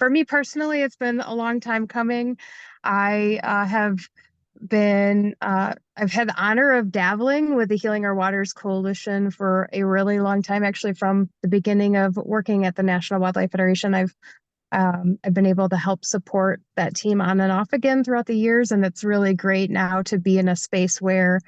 for me personally, it's been a long time coming. I have been I've had the honor of dabbling with the Healing Our Waters Coalition for a really long time. Actually, from the beginning of working at the National Wildlife Federation, I've been able to help support that team on and off again throughout the years, and it's really great now to be in a space where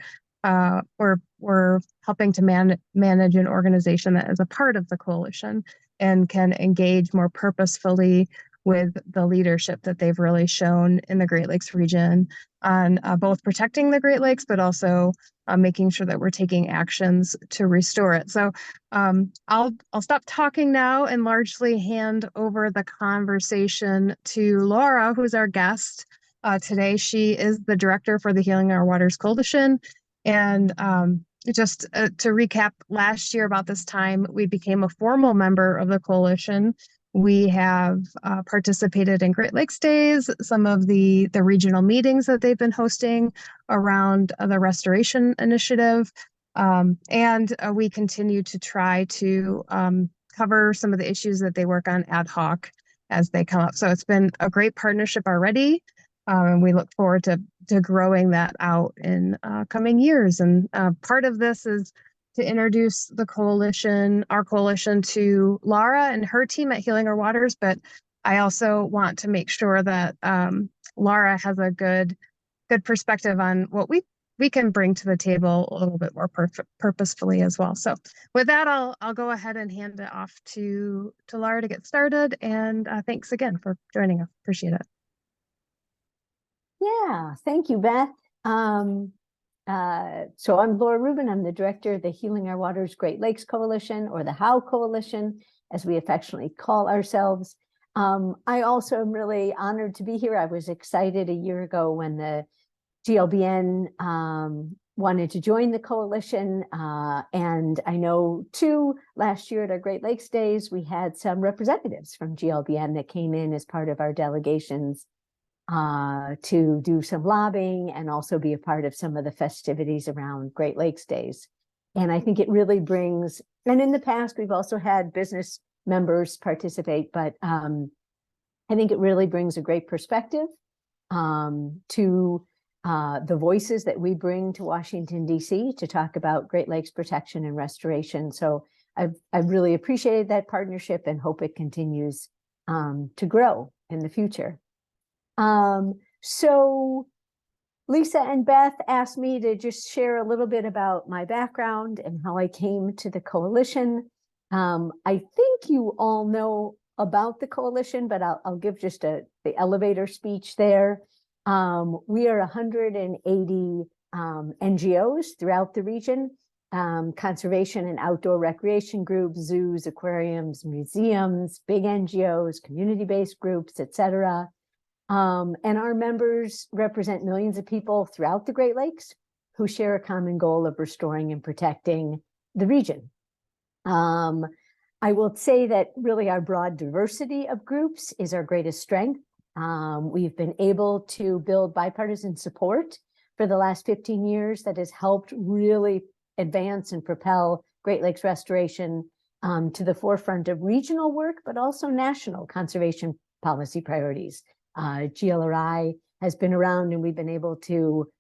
we're helping to manage an organization that is a part of the coalition and can engage more purposefully with the leadership that they've really shown in the Great Lakes region on both protecting the Great Lakes, but also making sure that we're taking actions to restore it. So I'll stop talking now and largely hand over the conversation to Laura, who's our guest today. She is the director for the Healing Our Waters Coalition. And just to recap, last year about this time, we became a formal member of the coalition. We have participated in Great Lakes Days, some of the regional meetings that they've been hosting around the restoration initiative. And we continue to try to cover some of the issues that they work on ad hoc as they come up. So it's been a great partnership already. And we look forward to growing that out in coming years. And part of this is to introduce the coalition, our coalition, to Laura and her team at Healing Our Waters. But I also want to make sure that Laura has a good perspective on what we can bring to the table a little bit more purposefully as well. So with that, I'll go ahead and hand it off to Laura to get started. And thanks again for joining us. Appreciate it. Yeah, thank you, Beth. So I'm Laura Rubin. I'm the director of the Healing Our Waters Great Lakes Coalition, or the HOW Coalition, as we affectionately call ourselves. I also am really honored to be here. I was excited a year ago when the GLBN wanted to join the coalition. And I know too, last year at our Great Lakes Days, we had some representatives from GLBN that came in as part of our delegations to do some lobbying and also be a part of some of the festivities around Great Lakes Days. And I think it really brings, and in the past, we've also had business members participate, but I think it really brings a great perspective to the voices that we bring to Washington, D.C. to talk about Great Lakes protection and restoration. So I've really appreciated that partnership and hope it continues to grow in the future. So Lisa and Beth asked me to just share a little bit about my background and how I came to the coalition. I think you all know about the coalition, but I'll give just the elevator speech there. We are 180 NGOs throughout the region, conservation and outdoor recreation groups, zoos, aquariums, museums, big NGOs, community-based groups, etc. And our members represent millions of people throughout the Great Lakes who share a common goal of restoring and protecting the region. I will say that really our broad diversity of groups is our greatest strength. We've been able to build bipartisan support for the last 15 years that has helped really advance and propel Great Lakes restoration to the forefront of regional work, but also national conservation policy priorities. GLRI has been around, and we've been able to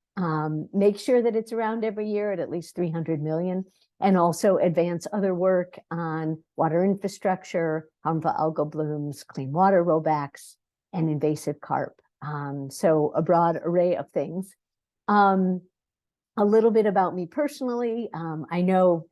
make sure that it's around every year at least 300 million, and also advance other work on water infrastructure, harmful algal blooms, clean water rollbacks, and invasive carp. So a broad array of things. A little bit about me personally. I know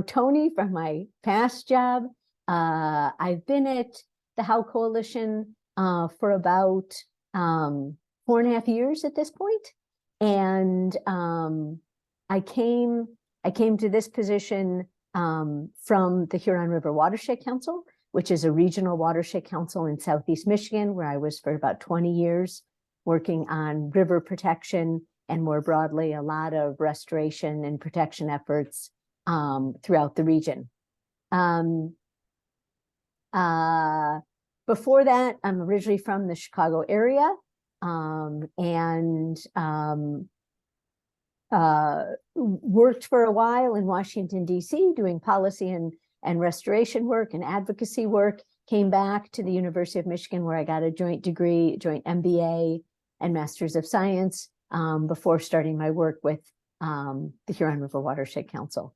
Tony from my past job. I've been at the HOW Coalition for about 4.5 years at this point. And I came to this position from the Huron River Watershed Council, which is a regional watershed council in Southeast Michigan, where I was for about 20 years working on river protection and more broadly, a lot of restoration and protection efforts throughout the region. Before that, I'm originally from the Chicago area and worked for a while in Washington, D.C., doing policy and restoration work and advocacy work, came back to the University of Michigan, where I got a joint degree, joint MBA and Masters of Science, before starting my work with the Huron River Watershed Council.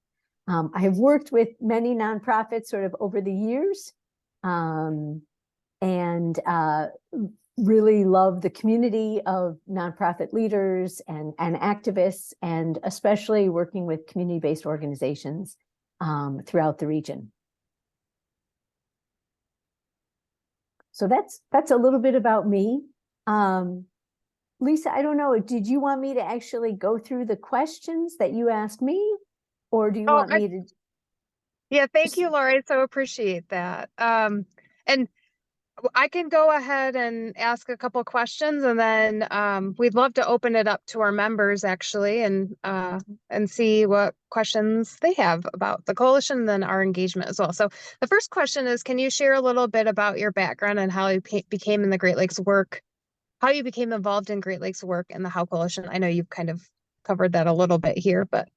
I have worked with many nonprofits sort of over the years, and really love the community of nonprofit leaders and activists, and especially working with community-based organizations throughout the region. So that's a little bit about me. Lisa, I don't know, did you want me to actually go through the questions that you asked me, or do you want me to? Yeah, thank you, Laura. I so appreciate that. And I can go ahead and ask a couple questions, and then we'd love to open it up to our members actually, and see what questions they have about the coalition and then our engagement as well. So the first question is, can you share a little bit about your background and how you became in the Great Lakes work, how you became involved in Great Lakes work and the How Coalition? I know you've kind of covered that a little bit here, but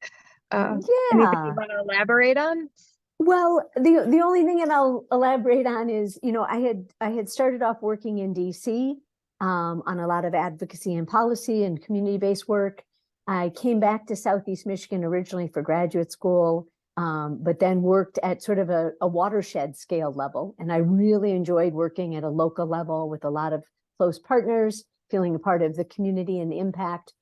anything you Yeah. want to elaborate on? Well, the only thing that I'll elaborate on is, I had started off working in DC on a lot of advocacy and policy and community-based work. I came back to Southeast Michigan originally for graduate school, but then worked at sort of a watershed scale level. And I really enjoyed working at a local level with a lot of close partners, feeling a part of the community and the impact.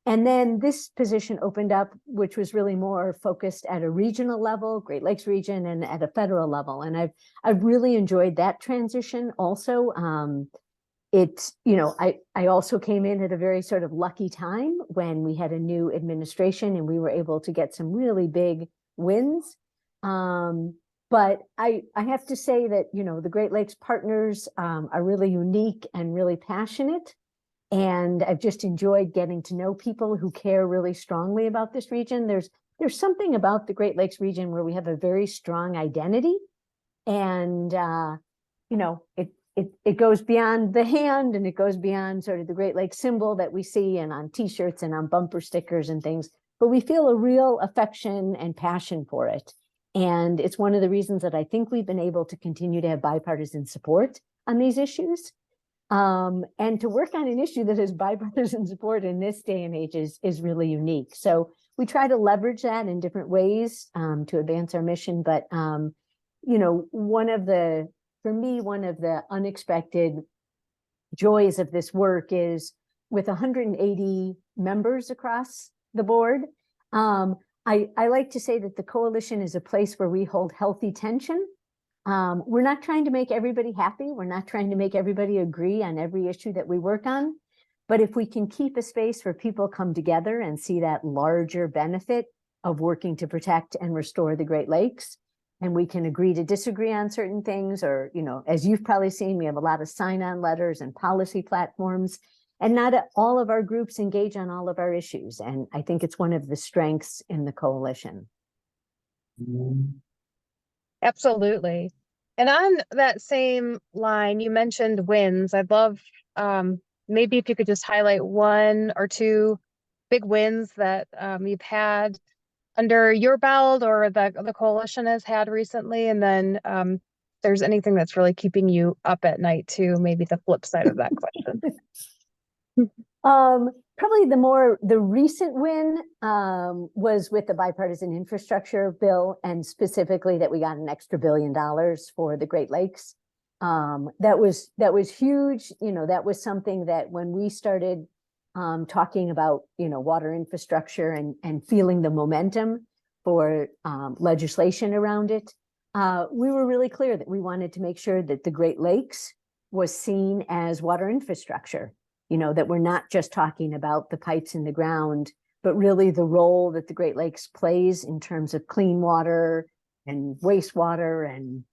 And then this position opened up, which was really more focused at a regional level, Great Lakes region, and at a federal level. And I've really enjoyed that transition also. I also came in at a very sort of lucky time when we had a new administration and we were able to get some really big wins. But I have to say that, the Great Lakes partners are really unique and really passionate. And I've just enjoyed getting to know people who care really strongly about this region. There's something about the Great Lakes region where we have a very strong identity, and it goes beyond the hand, and it goes beyond sort of the Great Lakes symbol that we see and on T-shirts and on bumper stickers and things. But we feel a real affection and passion for it, and it's one of the reasons that I think we've been able to continue to have bipartisan support on these issues. And to work on an issue that has bipartisan support in this day and age is really unique. So we try to leverage that in different ways to advance our mission. But, one of the unexpected joys of this work is with 180 members across the board. I like to say that the coalition is a place where we hold healthy tension. We're not trying to make everybody happy. We're not trying to make everybody agree on every issue that we work on. But if we can keep a space where people come together and see that larger benefit of working to protect and restore the Great Lakes, and we can agree to disagree on certain things, or, as you've probably seen, we have a lot of sign-on letters and policy platforms, and not all of our groups engage on all of our issues. And I think it's one of the strengths in the coalition. Absolutely. And on that same line, you mentioned wins. I'd love maybe if you could just highlight one or two big wins that you've had under your belt or the coalition has had recently. And then if there's anything that's really keeping you up at night too, maybe the flip side of that question. Probably the recent win was with the bipartisan infrastructure bill, and specifically that we got an extra $1 billion for the Great Lakes. That was huge. That was something that when we started talking about water infrastructure and feeling the momentum for legislation around it, we were really clear that we wanted to make sure that the Great Lakes was seen as water infrastructure. That we're not just talking about the pipes in the ground, but really the role that the Great Lakes plays in terms of clean water and wastewater and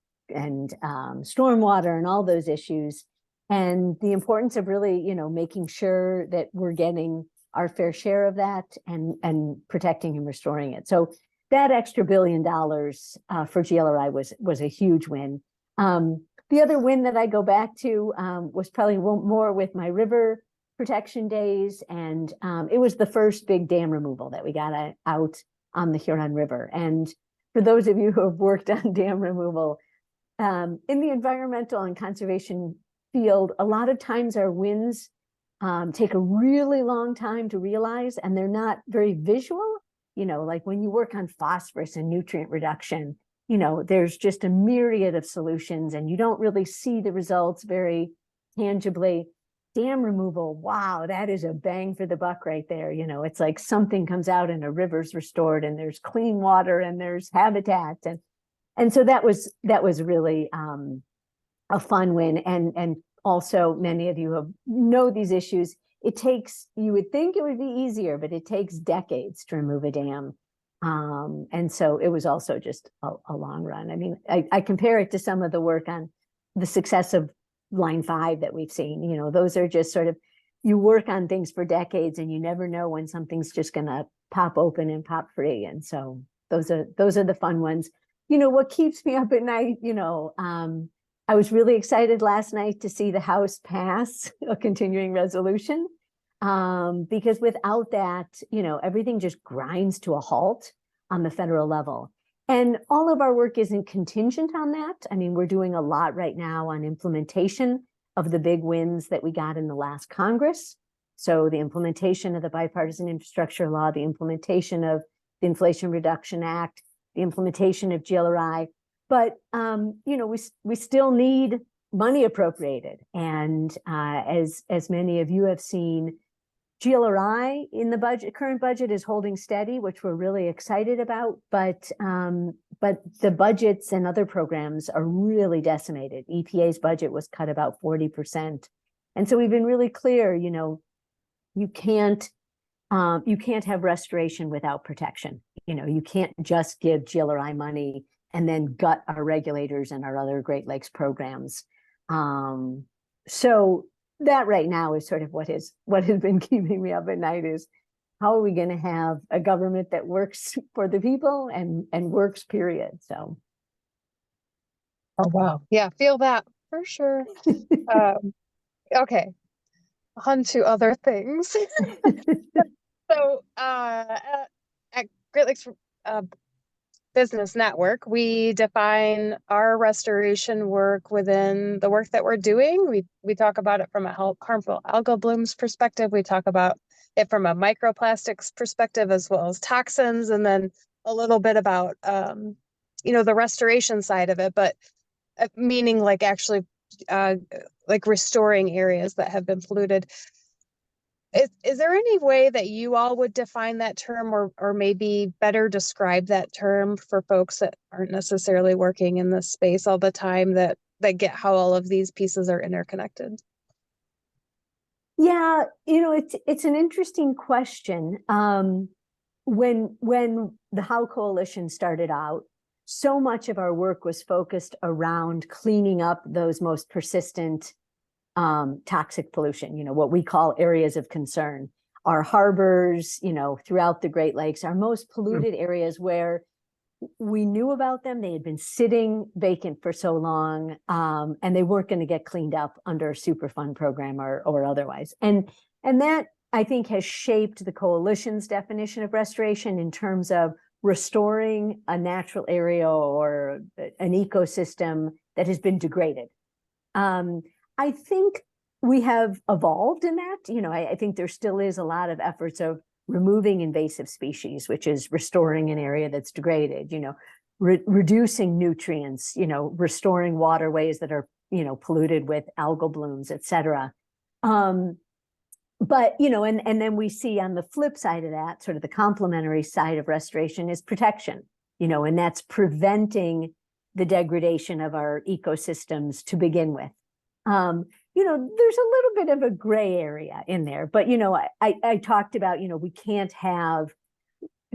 stormwater and all those issues, and the importance of really, making sure that we're getting our fair share of that and protecting and restoring it. So that extra $1 billion for GLRI was a huge win. The other win that I go back to was probably more with my river protection days, and it was the first big dam removal that we got out on the Huron River. And for those of you who have worked on dam removal, in the environmental and conservation field, a lot of times our wins take a really long time to realize, and they're not very visual. Like when you work on phosphorus and nutrient reduction, there's just a myriad of solutions and you don't really see the results very tangibly. Dam removal, wow, that is a bang for the buck right there. It's like something comes out and a river's restored and there's clean water and there's habitat. And so that was really a fun win. And also many of you know these issues. You would think it would be easier, but it takes decades to remove a dam. And so it was also just a long run. I mean, I compare it to some of the work on the success of Line 5 that we've seen. Those are just sort of, you work on things for decades and you never know when something's just going to pop open and pop free. And so those are the fun ones. What keeps me up at night, I was really excited last night to see the House pass a continuing resolution, because without that, everything just grinds to a halt on the federal level. And all of our work isn't contingent on that. I mean, we're doing a lot right now on implementation of the big wins that we got in the last Congress. So the implementation of the bipartisan infrastructure law, the implementation of the Inflation Reduction Act, the implementation of GLRI. But we still need money appropriated. And as many of you have seen, GLRI in the current budget is holding steady, which we're really excited about. But the budgets and other programs are really decimated. EPA's budget was cut about 40%. And so we've been really clear, you can't have restoration without protection. You can't just give GLRI money and then gut our regulators and our other Great Lakes programs. So that right now is sort of what has been keeping me up at night, is how are we going to have a government that works for the people and works, period. So. Oh, wow. Yeah, feel that for sure. Okay, on to other things. So at Great Lakes Business Network, we define our restoration work within the work that we're doing. We talk about it from a harmful algal blooms perspective. We talk about it from a microplastics perspective, as well as toxins, and then a little bit about the restoration side of it, but meaning like actually like restoring areas that have been polluted. Is there any way that you all would define that term, or maybe better describe that term for folks that aren't necessarily working in this space all the time, that get how all of these pieces are interconnected? Yeah, it's an interesting question. When the How Coalition started out, so much of our work was focused around cleaning up those most persistent toxic pollution, what we call areas of concern. Our harbors, throughout the Great Lakes, our most polluted areas where we knew about them. They had been sitting vacant for so long, and they weren't going to get cleaned up under a Superfund program or otherwise. And that, I think, has shaped the coalition's definition of restoration in terms of restoring a natural area or an ecosystem that has been degraded. I think we have evolved in that. I think there still is a lot of efforts of removing invasive species, which is restoring an area that's degraded, reducing nutrients, restoring waterways that are, polluted with algal blooms, et cetera. But, and then we see on the flip side of that, sort of the complementary side of restoration is protection, and that's preventing the degradation of our ecosystems to begin with. There's a little bit of a gray area in there, but, I talked about, we can't have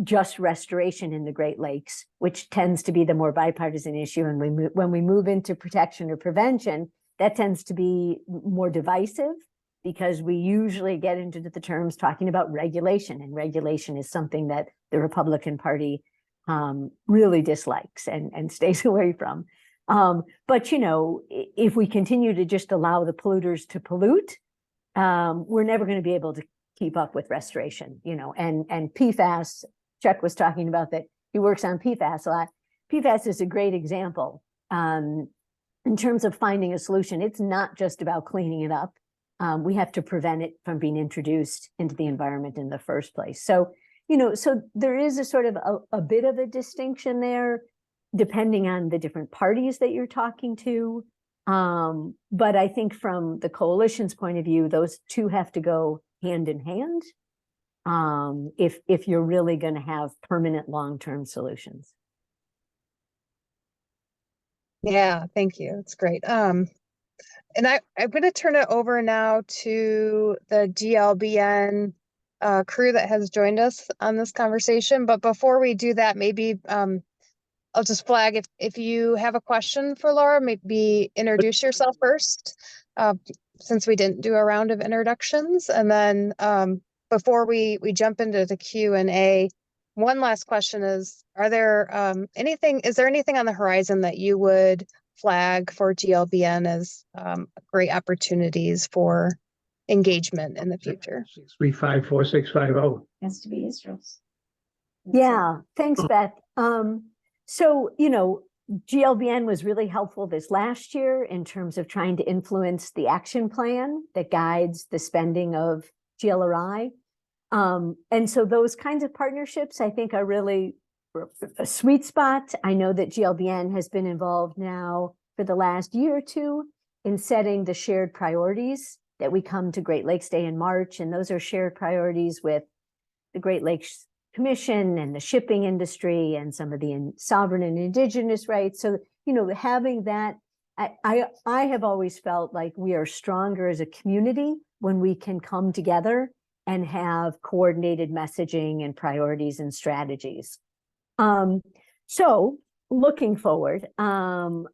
just restoration in the Great Lakes, which tends to be the more bipartisan issue. And when we move into protection or prevention, that tends to be more divisive, because we usually get into the terms talking about regulation, and regulation is something that the Republican Party really dislikes and stays away from. But, if we continue to just allow the polluters to pollute, we're never going to be able to keep up with restoration, and PFAS, Chuck was talking about that he works on PFAS a lot. PFAS is a great example. in terms of finding a solution, it's not just about cleaning it up. We have to prevent it from being introduced into the environment in the first place. So, so there is a sort of a bit of a distinction there, depending on the different parties that you're talking to. But I think from the coalition's point of view, those two have to go hand in hand, if you're really going to have permanent long-term solutions. Yeah, thank you. It's great. And I'm going to turn it over now to the GLBN crew that has joined us on this conversation. But before we do that, maybe I'll just flag if you have a question for Laura, maybe introduce yourself first, since we didn't do a round of introductions. And then before we jump into the Q&A, one last question is, is there anything on the horizon that you would flag for GLBN as great opportunities for engagement in the future? 6354650. Has to be Israel's. Yeah, thanks, Beth. So, GLBN was really helpful this last year in terms of trying to influence the action plan that guides the spending of GLRI. And so those kinds of partnerships, I think, are really a sweet spot. I know that GLBN has been involved now for the last year or two in setting the shared priorities that we come to Great Lakes Day in March. And those are shared priorities with the Great Lakes Commission and the shipping industry and some of the sovereign and indigenous rights. So, having that, I have always felt like we are stronger as a community when we can come together and have coordinated messaging and priorities and strategies. So looking forward, what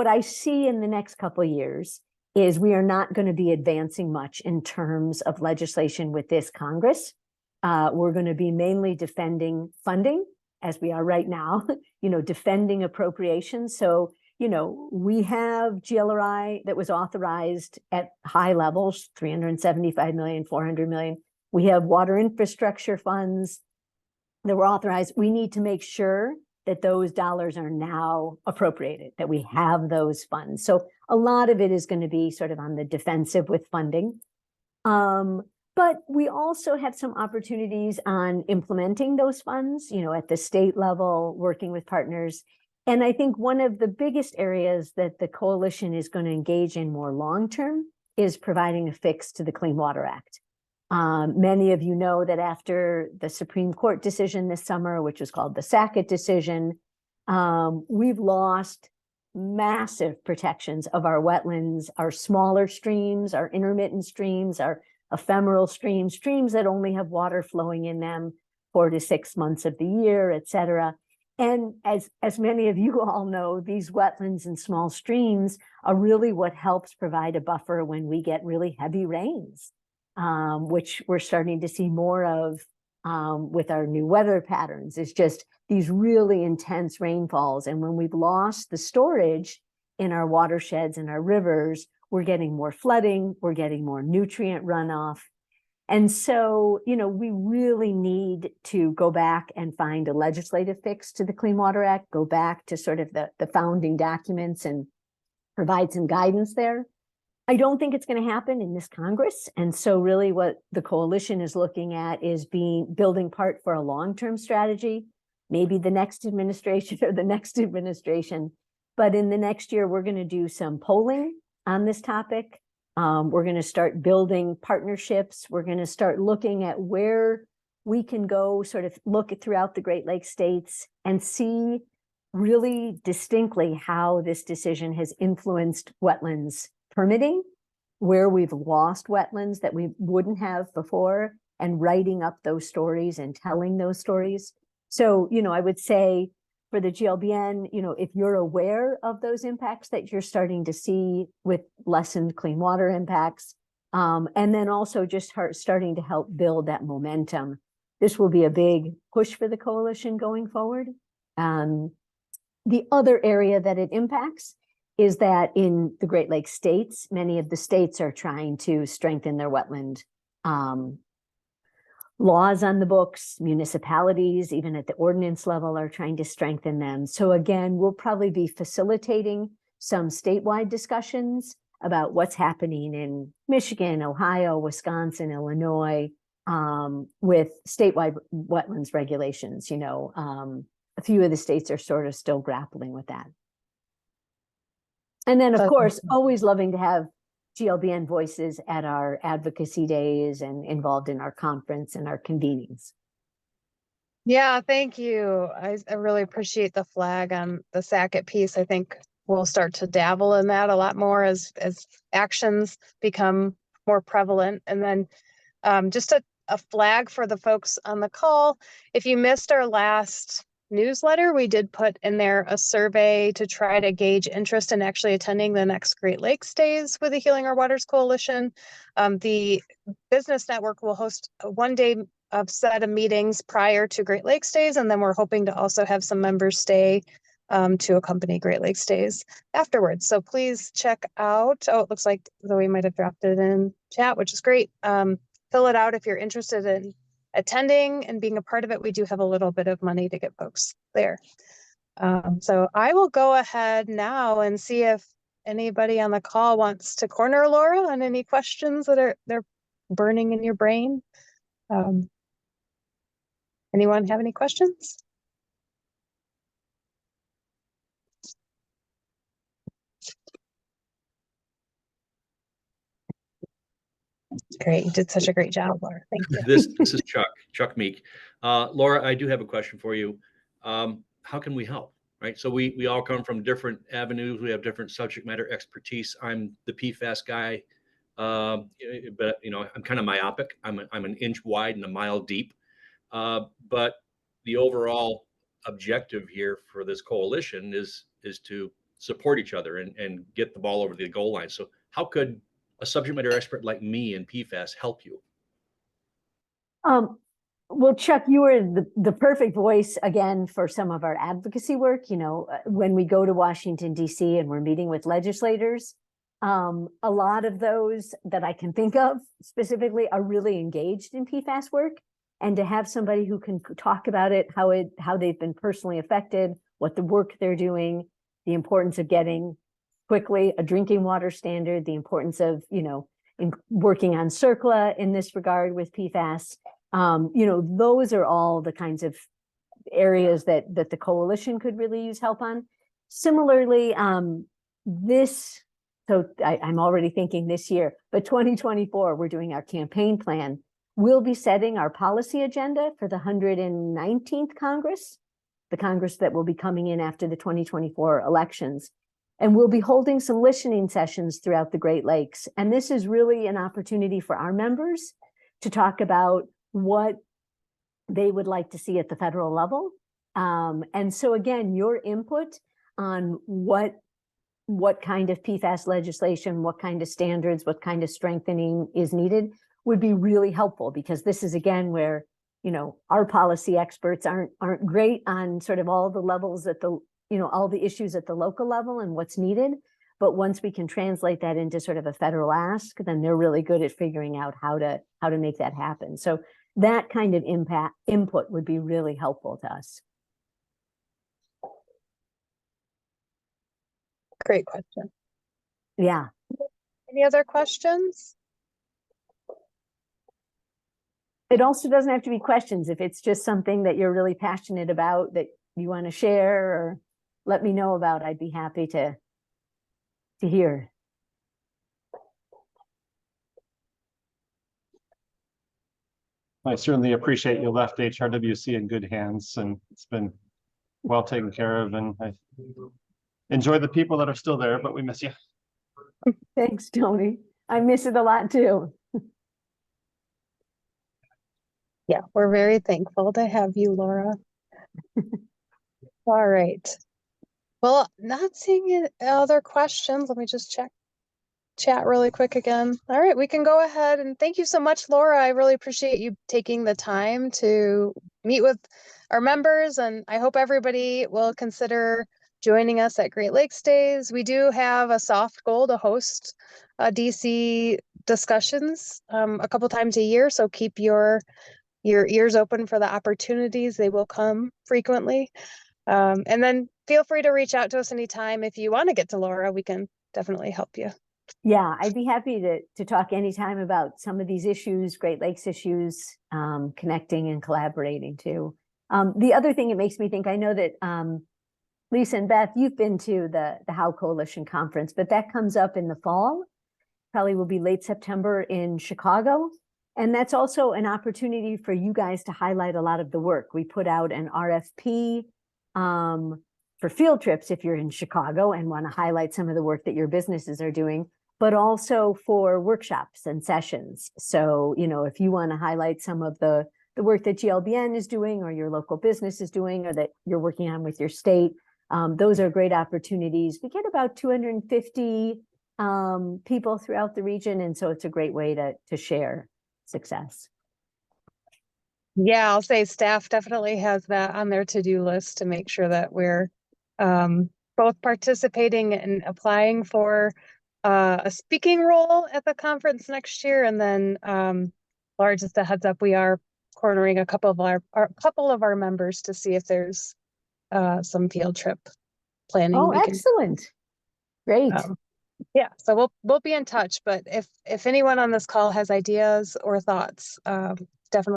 I see in the next couple of years is we are not going to be advancing much in terms of legislation with this Congress. We're going to be mainly defending funding, as we are right now, defending appropriations. So, we have GLRI that was authorized at high levels, 375 million, 400 million. We have water infrastructure funds that were authorized. We need to make sure that those dollars are now appropriated, that we have those funds. So a lot of it is going to be sort of on the defensive with funding. But we also have some opportunities on implementing those funds, at the state level, working with partners. And I think one of the biggest areas that the coalition is going to engage in more long-term is providing a fix to the Clean Water Act. Many of you know that after the Supreme Court decision this summer, which was called the Sackett decision, we've lost massive protections of our wetlands, our smaller streams, our intermittent streams, our ephemeral streams, streams that only have water flowing in them 4 to 6 months of the year, et cetera. And as many of you all know, these wetlands and small streams are really what helps provide a buffer when we get really heavy rains, which we're starting to see more of with our new weather patterns. It's just these really intense rainfalls. And when we've lost the storage in our watersheds and our rivers, we're getting more flooding, we're getting more nutrient runoff. And so, we really need to go back and find a legislative fix to the Clean Water Act, go back to sort of the founding documents and provide some guidance there. I don't think it's going to happen in this Congress. And so really what the coalition is looking at is building part for a long-term strategy, maybe the next administration or the next administration. But in the next year, we're going to do some polling on this topic. We're going to start building partnerships. We're going to start looking at where we can go, sort of look throughout the Great Lakes states and see really distinctly how this decision has influenced wetlands permitting, where we've lost wetlands that we wouldn't have before, and writing up those stories and telling those stories. So, I would say for the GLBN, if you're aware of those impacts that you're starting to see with lessened clean water impacts, and then also just starting to help build that momentum, this will be a big push for the coalition going forward. The other area that it impacts is that in the Great Lakes states, many of the states are trying to strengthen their wetland laws on the books. Municipalities, even at the ordinance level, are trying to strengthen them. So again, we'll probably be facilitating some statewide discussions about what's happening in Michigan, Ohio, Wisconsin, Illinois, with statewide wetlands regulations. A few of the states are sort of still grappling with that. And then, of course, always loving to have GLBN voices at our advocacy days and involved in our conference and our convenings. Yeah, thank you. I really appreciate the flag on the Sackett piece. I think we'll start to dabble in that a lot more as actions become more prevalent. And then just a flag for the folks on the call. If you missed our last newsletter, we did put in there a survey to try to gauge interest in actually attending the next Great Lakes Days with the Healing Our Waters Coalition. The Business Network will host a one-day set of meetings prior to Great Lakes Days, and then we're hoping to also have some members stay to accompany Great Lakes Days afterwards. So please check out. Oh, it looks like Zoe might have dropped it in chat, which is great. Fill it out if you're interested in attending and being a part of it. We do have a little bit of money to get folks there. So I will go ahead now and see if anybody on the call wants to corner Laura on any questions that they're burning in your brain. Anyone have any questions? Great, you did such a great job, Laura. Thank you. This is Chuck Meek. Laura, I do have a question for you. How can we help? Right, so we all come from different avenues. We have different subject matter expertise. I'm the PFAS guy, but I'm kind of myopic. I'm an inch wide and a mile deep. But the overall objective here for this coalition is to support each other and get the ball over the goal line. So how could a subject matter expert like me in PFAS help you? Well, Chuck, you are the perfect voice again for some of our advocacy work. When we go to Washington, D.C. and we're meeting with legislators, a lot of those that I can think of specifically are really engaged in PFAS work. And to have somebody who can talk about it, how they've been personally affected, what the work they're doing, the importance of getting quickly a drinking water standard, the importance of, in working on CERCLA in this regard with PFAS. Those are all the kinds of areas that the coalition could really use help on. Similarly, I'm already thinking this year, but 2024, we're doing our campaign plan. We'll be setting our policy agenda for the 119th Congress, the Congress that will be coming in after the 2024 elections. And we'll be holding some listening sessions throughout the Great Lakes. And this is really an opportunity for our members to talk about what they would like to see at the federal level. And so again, your input on what kind of PFAS legislation, what kind of standards, what kind of strengthening is needed would be really helpful, because this is again where, our policy experts aren't great on sort of all the levels at the, all the issues at the local level and what's needed. But once we can translate that into sort of a federal ask, then they're really good at figuring out how to make that happen. So that kind of input would be really helpful to us. Great question. Yeah. Any other questions? It also doesn't have to be questions. If it's just something that you're really passionate about that you want to share or let me know about, I'd be happy to hear. I certainly appreciate you left HRWC in good hands, and it's been well taken care of, and I enjoy the people that are still there, but we miss you. Thanks, Tony. I miss it a lot too. Yeah, we're very thankful to have you, Laura. All right. Well, not seeing any other questions. Let me just check chat really quick again. All right, we can go ahead, and thank you so much, Laura. I really appreciate you taking the time to meet with our members, and I hope everybody will consider joining us at Great Lakes Days. We do have a soft goal to host DC discussions a couple times a year, so keep your your ears open for the opportunities. They will come frequently. And then feel free to reach out to us anytime. If you want to get to Laura, we can definitely help you. Yeah, I'd be happy to talk anytime about some of these issues, Great Lakes issues, connecting and collaborating too. The other thing it makes me think, I know that Lisa and Beth, you've been to the How Coalition Conference, but that comes up in the fall, probably will be late September in Chicago. And that's also an opportunity for you guys to highlight a lot of the work. We put out an RFP for field trips if you're in Chicago and want to highlight some of the work that your businesses are doing, but also for workshops and sessions. So, you know, if you want to highlight some of the work that GLBN is doing or your local business is doing or that you're working on with your state, those are great opportunities. We get about 250 people throughout the region. And so it's a great way to share success. Yeah, I'll say staff definitely has that on their to-do list to make sure that we're both participating and applying for a speaking role at the conference next year. And then Laura, just a heads up, we are cornering a couple of our members to see if there's some field trip planning. Oh, excellent. Great. Yeah, so we'll be in touch, but if anyone on this call has ideas or thoughts,